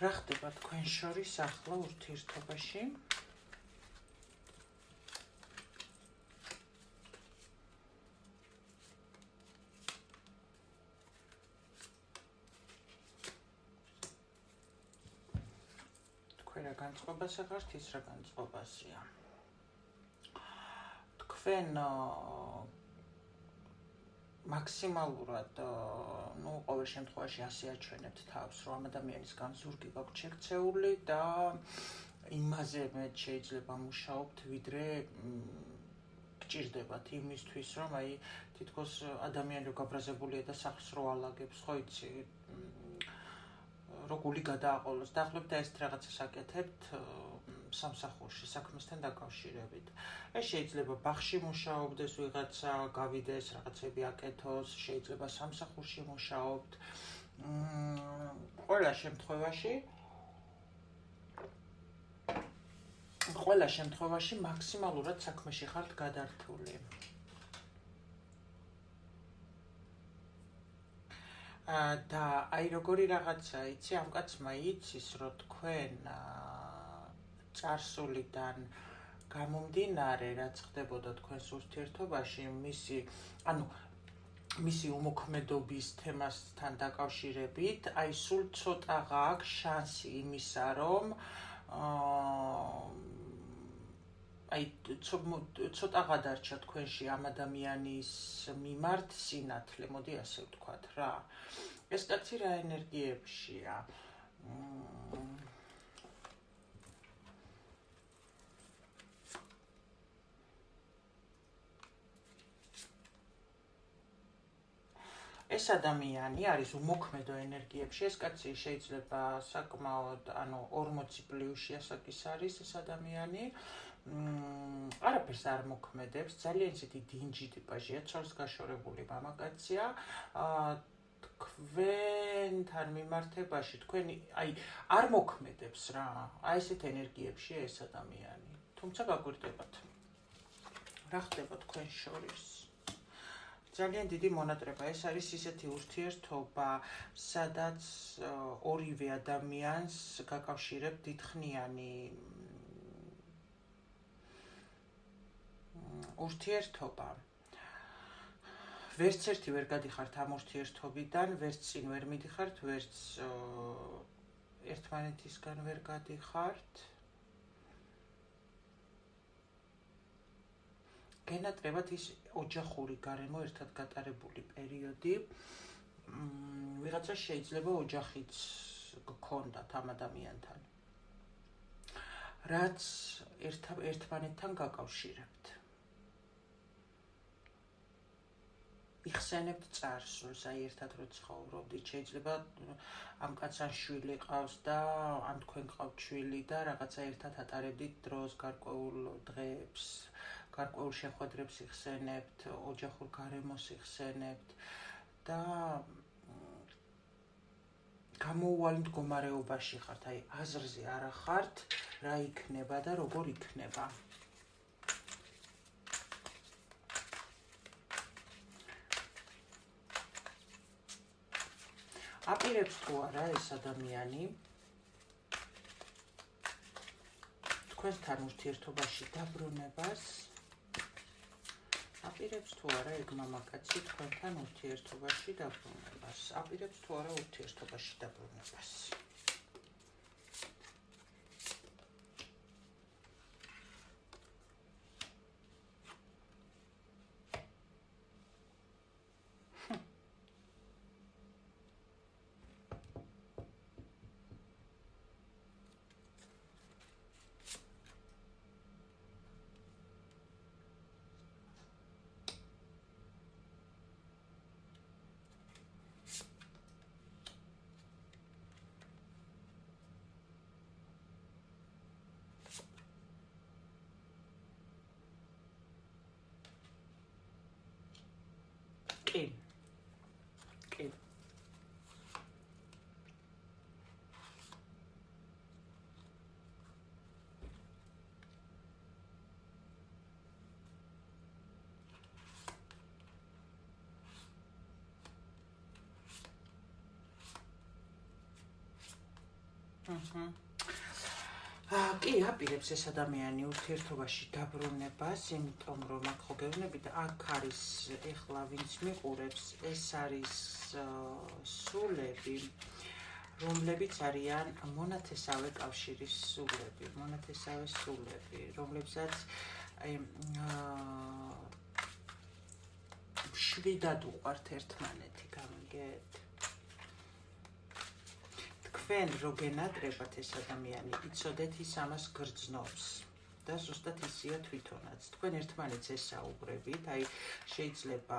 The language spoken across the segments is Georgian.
რა ხდება თქვენ შორის ახლა ურთიერთობაში? თქვენ რა განწყობაზე ხართ, ის რა განწყობაზეა? თქვენ მაქსიმალურად, ყოველ შემთხვევაში ასე აჩვენებთ თავს, რომ ამ ადამიანისგან ზურგი გაქვთ შექცეული და იმაზე მეტ შეიძლება მუშაობთ, ვიდრე გჭირდებათ იმისთვის, რომ თითქოს ადამიანი რო გაბრაზებულია და სახლს რო ალაგებს, ხო იცი, რო გული გადააყოლოს. დაახლოებით და ეს რაღაცას აკეთებთ სამსახურში, საქმესთან დაკავშირებით. ეს შეიძლება ბაღში მუშაობდეს ვიღაცა, გავიდეს, რაღაცები აკეთოს, შეიძლება სამსახურში მუშაობთ. ყველა შემთხვევაში მაქსიმალურად საქმეში ხართ გადართული. და როგორი რაღაცა იცი, ამ კაცმა იცის, რომ თქვენ წარსულიდან გამომდინარე, რაც ხდებოდა თქვენს ურთიერთობაში, მისი უმოქმედობის თემასთან დაკავშირებით, სულ ცოტაღა აქვს შანსი იმისა, რომ ცოტაღა დარჩა თქვენში ამ ადამიანის მიმართ სინათლე, მოდი ასე ვთქვათ რა. ეს კაცი რა ენერგიებშია? ეს ადამიანი არის უმოქმედო ენერგიებში, ეს კაცი შეიძლება საკმაოდ 40 პლუსი ასაკის არის ეს ადამიანი. არაფერს არ მოქმედებს, ძალიან ისეთი დინჯი ტიპაჟია, ცოლს გაშორებული მამაკაცია. თქვენთან მიმართებაში თქვენ არ მოქმედებს რა. ესეთ ენერგიებშია ეს ადამიანი. თუმცა გაგვირდებათ. რა ხდება თქვენ შორის? ძალიან დიდი მონატრება. ეს არის ისეთი ურთიერთობა, სადაც ორივე ადამიანს გაკავშირებთ დიდხნიანი ურთიერთობა. ვერც ერთი ვერ გადიხართ ამ ურთიერთობიდან, ვერც წინ ვერ მიდიხართ, ვერც ერთმანეთისგან ვერ გადიხართ. გენატრებათ ის ოჯახური გარემო ერთად გატარებული პერიოდი. ვიღაცა შეიძლება ოჯახიც გქონდათ ამ ადამიანთან. რაც ერთმანეთთან გაკავშირებთ. იხსენებთ წარსულს, ერთად რო ცხოვრობდით, შეიძლება ამ კაცს შვილი ყავს და ან თქვენ ყავთ შვილი და რაღაცა ერთად ატარებდით დროს, გარკვეულ დღეებს, გარკვეულ შეხვედრებს იხსენებთ, ოჯახურ გარემოს იხსენებთ და გამოუვალ მდგომარეობაში ხართ, აზრზე არ ხართ, რა იქნება და როგორ იქნება. აპირებს თუ არა ეს ადამიანი თქვენთან ურთიერთობაში დაბრუნებას? აპირებს თუ არა ეგ მამაკაცი თქვენთან ურთიერთობაში დაბრუნებას? აპირებს თუ არა ურთიერთობაში დაბრუნებას? კი, აპირებს ეს ადამიანი ურთიერთობაში დაბრუნებას, იმიტომ რომ აქ ხო გეუბნებით, აქ არის ეხლა ვინც მიყურებს, ეს არის სულები, რომლებიც არიან მონათესავე კავშირის სულები, რომლებსაც მშვიდად უყვართ ერთმანეთი, გამიგეთ? თქვენ რო გენატრებათ ეს ადამიანი, იცოდეთ ის ამას გრძნობს და ზუსტად ისია თვითონაც. თქვენ ერთმანეთს ესაუბრებით, აი შეიძლება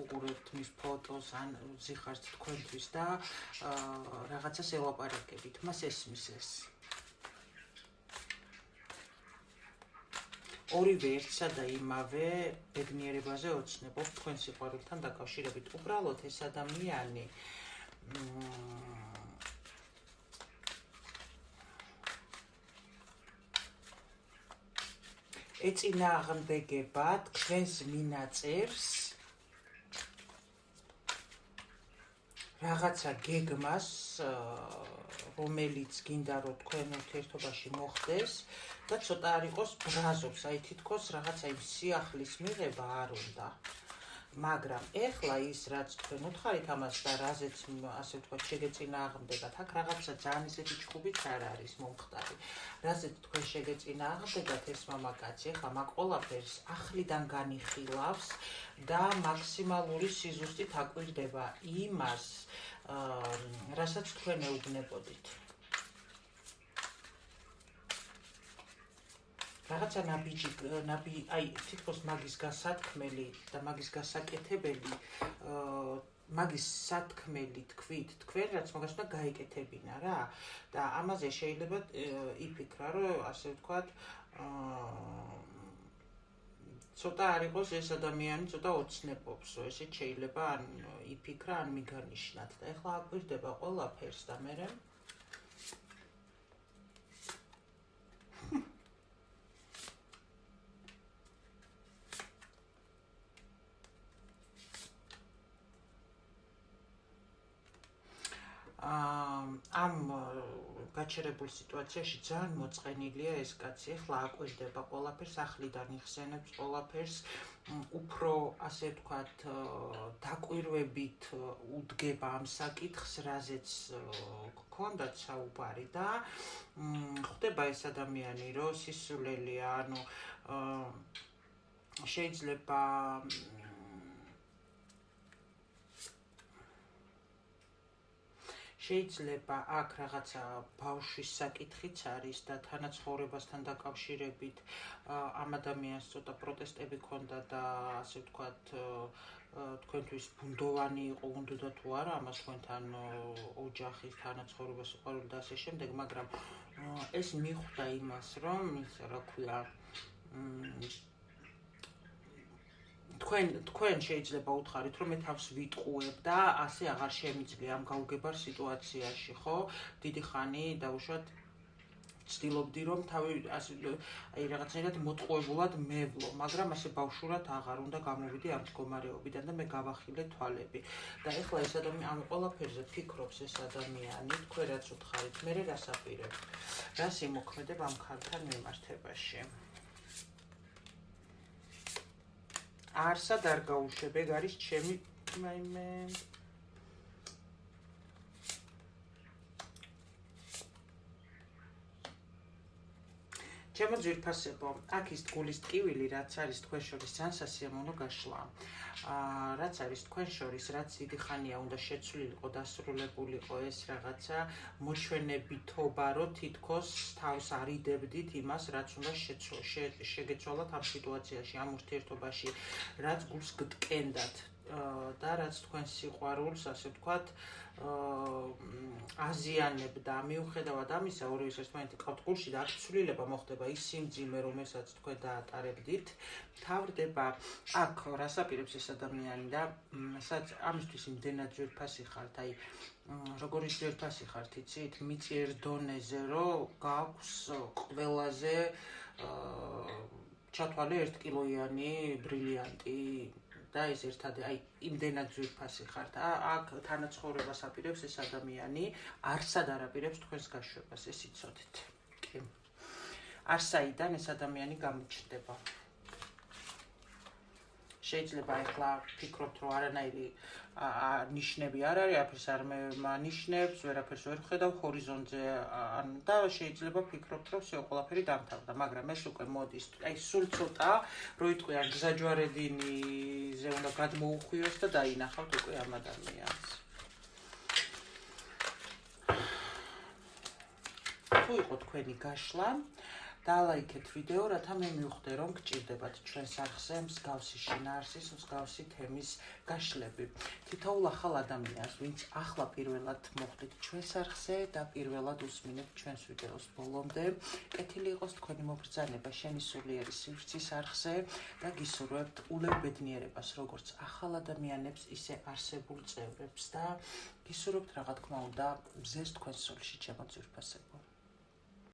უყურებთ მის ფოტოს ან ზიხართ თქვენთვის და რაღაცას ელაპარაკებით, მას ესმის ეს. ორივე ერთსა და იმავე ბედნიერებაზე ოცნებობს თქვენ სიყვარულთან დაკავშირებით. უბრალოდ ეს ადამიანი ეწინააღმდეგება თქვენს მინაწერს რაღაცა გეგმას, რომელიც გინდა რომ თქვენ ურთიერთობაში მოხდეს და ცოტა არ იყოს ბრაზობს, აი თითქოს რაღაცა იმ სიახლის მიღება არ უნდა. მაგრამ ეხლა ის რაც თქვენ უთხარით ამას და რაზეც ასე ვთქვათ შეგეწინააღმდეგათ, აქ რაღაცა ძალიან ისეთი ჩხუბიც არ არის მომხდარი. რაზეც თქვენ შეგეწინააღმდეგათ ეს მამაკაცი ეხლა მაგ ყველაფერს ახლიდან განიხილავს და მაქსიმალური სიზუსტით აკვირდება იმას, რასაც თქვენ ეუბნებოდით. რაღაცა აი თითქოს მაგის გასათქმელი და მაგის გასაკეთებელი, მაგის სათქმელი თქვით, თქვენ რაც მაგას უნდა გაეკეთებინა რა და ამაზე შეიძლება იფიქრა, რომ ასე ვთქვათ, ცოტა არ იყოს ეს ადამიანი, ცოტა ოცნებობს, ესეც შეიძლება ან იფიქრა, ან მიგანიშნათ და ეხლა აკვირდება ყველაფერს და მერე ამ გაჩერებულ სიტუაციაში ძალიან მოწყენილია ეს კაცი, ეხლა აკვირდება ყველაფერს, ახლიდან იხსენებს ყველაფერს, უფრო ასე ვთქვათ, დაკვირვებით უდგება ამ საკითხს, რაზეც გქონდათ საუბარი და ხვდება ეს ადამიანი, რომ სისულელია, ანუ შეიძლება აქ რაღაცა ბავშვის საკითხიც არის და თანაცხოვრებასთან დაკავშირებით ამ ადამიანს ცოტა პროტესტები ქონდა და ასე ვთქვათ თქვენთვის ბუნდოვანი იყო, უნდოდა თუ არა ამას თქვენთან ოჯახის თანაცხოვრება, სიყვარული და ასე შემდეგ, მაგრამ ეს მიხვდა იმას, რომ რა ქვია, თქვენ შეიძლება უთხარით, რომ მე თავს ვიტყუებ და ასე აღარ შემიძლია ამ გაუგებარ სიტუაციაში, ხო? დიდი ხანი დაუშვათ ვცდილობდი, რომ თავი აი რაღაცნაირად მოტყუებულად მევლო, მაგრამ ასე ბავშვურად აღარ უნდა გამოვიდი ამ მდგომარეობიდან და მე გავახილე თვალები. და ეხლა ეს ადამიანი ამ ყველაფერზე ფიქრობს ეს ადამიანი, თქვენ რაც უთხარით, მე რას აპირებ? რას იმოქმედებ ამ ქალთან მიმართებაში? არსად არ გაუშვებ, ეგ არის ჩემი მაიმე. ჩემო ძვირფასებო, აქ ის ტყუილის ტკივილი, რაც არის თქვენ შორის ძალიან სასიამოვნო გაშლა. რაც არის თქვენ შორის, რაც დიდი ხანია უნდა შეცვლილიყო, დასრულებულიყო ეს რაღაცა მოჩვენებითობა, რომ თითქოს თავს არიდებდით იმას, რაც უნდა შეგეცვალათ ამ სიტუაციაში, ამ ურთიერთობაში, რაც გულს გტკენდათ და რაც თქვენ სიყვარულს, ასე ვთქვათ, აზიანებდა. მიუხედავად ამისა, ორივეს ერთმანეთი ყავთ გულში და აქ ცვლილება მოხდება ის სიმძიმე, რომელსაც თქვენ დაატარებდით, თავდება აქ რას აპირებს ეს ადამიანი და ამისთვის იმდენად ძვირფასი ხართ, აი როგორი ძვირფასი ხართ, იცით, მიწიერ დონეზე, რომ გაქვს ყველაზე ჩათვალე 1 კილოიანი ბრილიანტი და ეს ერთად აი იმდენად ძვირფასი ხართ. აქ თანაცხოვრებას აპირებს ეს ადამიანი, არსად არ აპირებს თქვენს გაშვებას, ეს იცოდეთ. კი. არსაიდან ეს ადამიანი გამოჩნდება. შეიძლება ახლა ფიქრობთ, რომ არანაირი ნიშნები არ არის, აფერს არ მენიშნებს, ვერაფერს ვერ ხედავ ჰორიზონტზე, და შეიძლება ფიქრობთ, რომ всё ყველაფერი დამთავრდა, მაგრამ ეს უკვე მოდის, აი სულ ცოტა, რო იტყვი ან გზაჯვარედინიზე უნდა გადმოუხვიოს და დაინახავთ უკვე ამ ადამიანს. თუ იყო თქვენი გაშლა, დალაიქეთ ვიდეო, რათა მე მივხვდე, რომ გჭირდებათ ჩვენს არხზე მსგავსი შინაარსის, მსგავსი თემის გაშლები. თითოეულ ახალ ადამიანს, ვინც ახლა პირველად მოხვდით ჩვენს არხზე და პირველად უსმინეთ ჩვენს ვიდეოს ბოლომდე, კეთილი იყოს თქვენი მობრძანება შენი სულიერი სივრცის არხზე და გისურვებთ ულებედნიერებას, როგორც ახალ ადამიანებს, ისე არსებულ წევრებს და გისურვებთ, რა თქმა უნდა, მზეს თქვენ სულში ჩემო ძვირფასებო.